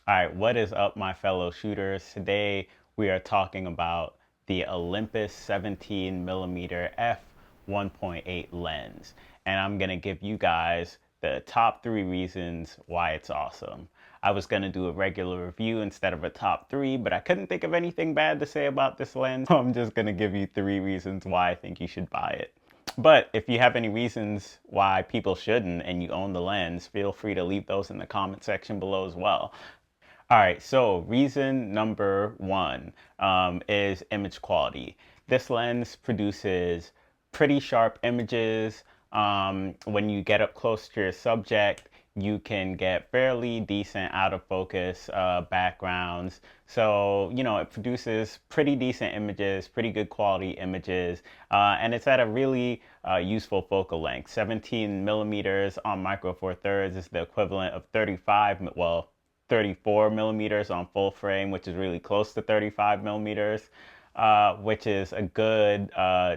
All right, what is up, my fellow shooters? Today we are talking about the Olympus 17 millimeter f 1.8 lens, and I'm gonna give you guys the top three reasons why it's awesome. I was gonna do a regular review instead of a top three, but I couldn't think of anything bad to say about this lens, so I'm just gonna give you three reasons why I think you should buy it. But if you have any reasons why people shouldn't and you own the lens, feel free to leave those in the comment section below as well. All right, so reason number one is image quality. This lens produces pretty sharp images. When you get up close to your subject, you can get fairly decent out of focus backgrounds. So, it produces pretty decent images, pretty good quality images, and it's at a really useful focal length. 17 millimeters on micro four thirds is the equivalent of 34 millimeters on full frame, which is really close to 35 millimeters, which is a good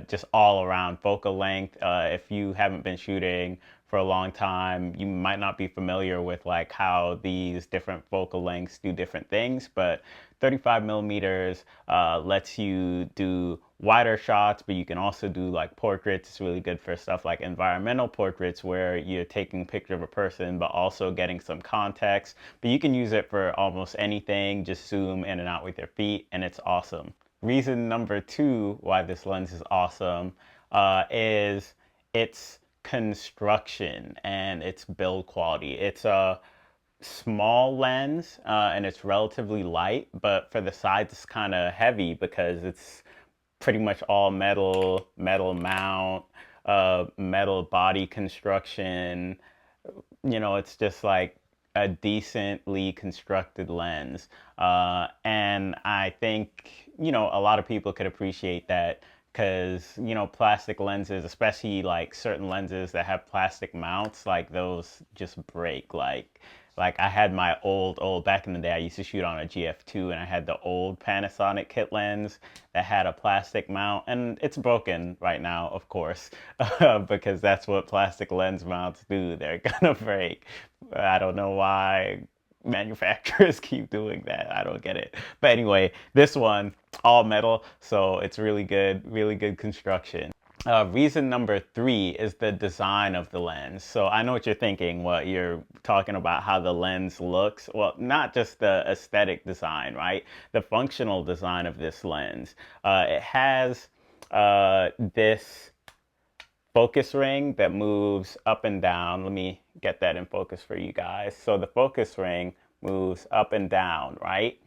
just all around focal length. If you haven't been shooting for a long time, you might not be familiar with like how these different focal lengths do different things, but 35 millimeters lets you do wider shots, but you can also do like portraits. It's really good for stuff like environmental portraits where you're taking a picture of a person, but also getting some context. But you can use it for almost anything. Just zoom in and out with your feet, and it's awesome. Reason number two why this lens is awesome is its construction and its build quality. It's a small lens and it's relatively light, but for the size it's kind of heavy because it's pretty much all metal, metal mount, metal body construction. It's just like a decently constructed lens. And I think, a lot of people could appreciate that because, plastic lenses, especially like certain lenses that have plastic mounts, like those just break. Like I had my old back in the day, I used to shoot on a GF2 and I had the old Panasonic kit lens that had a plastic mount and it's broken right now, of course, because that's what plastic lens mounts do. They're gonna break. I don't know why manufacturers keep doing that. I don't get it. But anyway, this one, all metal, so it's really good construction. Reason number three is the design of the lens. So I know what you're thinking. What you're talking about, how the lens looks. Well, not just the aesthetic design, right? The functional design of this lens. It has this focus ring that moves up and down. Let me get that in focus for you guys. So the focus ring moves up and down, right?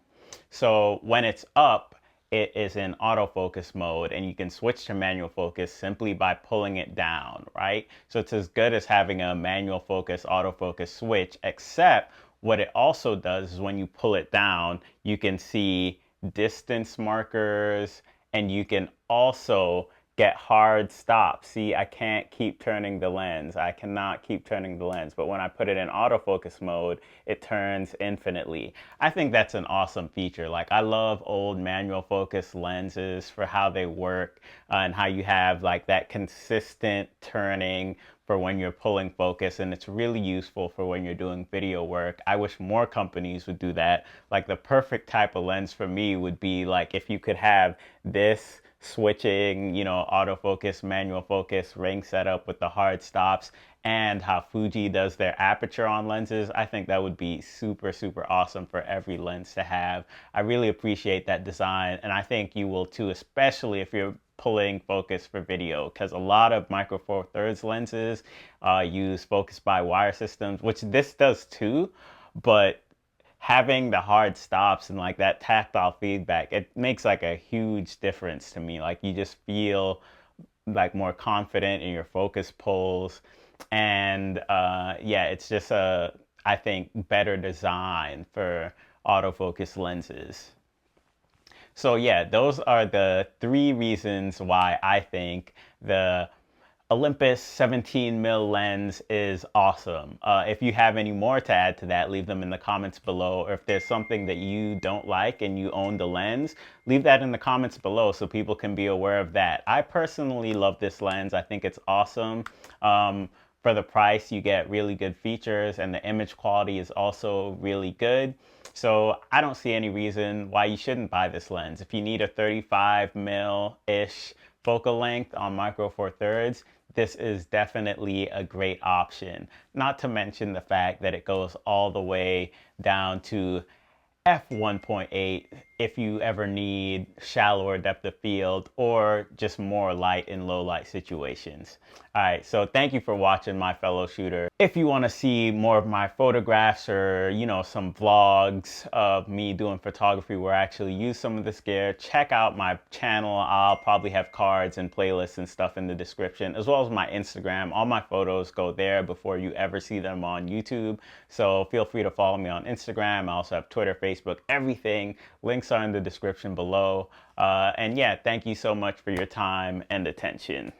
So when it's up, it is in autofocus mode and you can switch to manual focus simply by pulling it down, right? So it's as good as having a manual focus, autofocus switch, except what it also does is when you pull it down, you can see distance markers and you can also get hard stops. See, I can't keep turning the lens. I cannot keep turning the lens. But when I put it in autofocus mode, it turns infinitely. I think that's an awesome feature. Like I love old manual focus lenses for how they work and how you have like that consistent turning for when you're pulling focus, and it's really useful for when you're doing video work. I wish more companies would do that. Like the perfect type of lens for me would be like if you could have this switching, autofocus, manual focus, ring setup with the hard stops, and how Fuji does their aperture on lenses. I think that would be super, super awesome for every lens to have. I really appreciate that design, and I think you will too, especially if you're pulling focus for video, because a lot of micro four thirds lenses use focus by wire systems, which this does too, but having the hard stops and like that tactile feedback, it makes like a huge difference to me. Like you just feel like more confident in your focus pulls. And yeah, it's just I think, better design for autofocus lenses. So yeah, those are the three reasons why I think the Olympus 17 mil lens is awesome. If you have any more to add to that, leave them in the comments below. Or if there's something that you don't like and you own the lens, leave that in the comments below so people can be aware of that. I personally love this lens. I think it's awesome. For the price, you get really good features, and the image quality is also really good. So I don't see any reason why you shouldn't buy this lens. If you need a 35 mil-ish focal length on Micro Four Thirds, this is definitely a great option. Not to mention the fact that it goes all the way down to f1.8 if you ever need shallower depth of field or just more light in low light situations. All right, so thank you for watching, my fellow shooter. If you want to see more of my photographs or, some vlogs of me doing photography where I actually use some of this gear, check out my channel. I'll probably have cards and playlists and stuff in the description, as well as my Instagram. All my photos go there before you ever see them on YouTube. So feel free to follow me on Instagram. I also have Twitter, Facebook, everything. Links are in the description below. And yeah, thank you so much for your time and attention.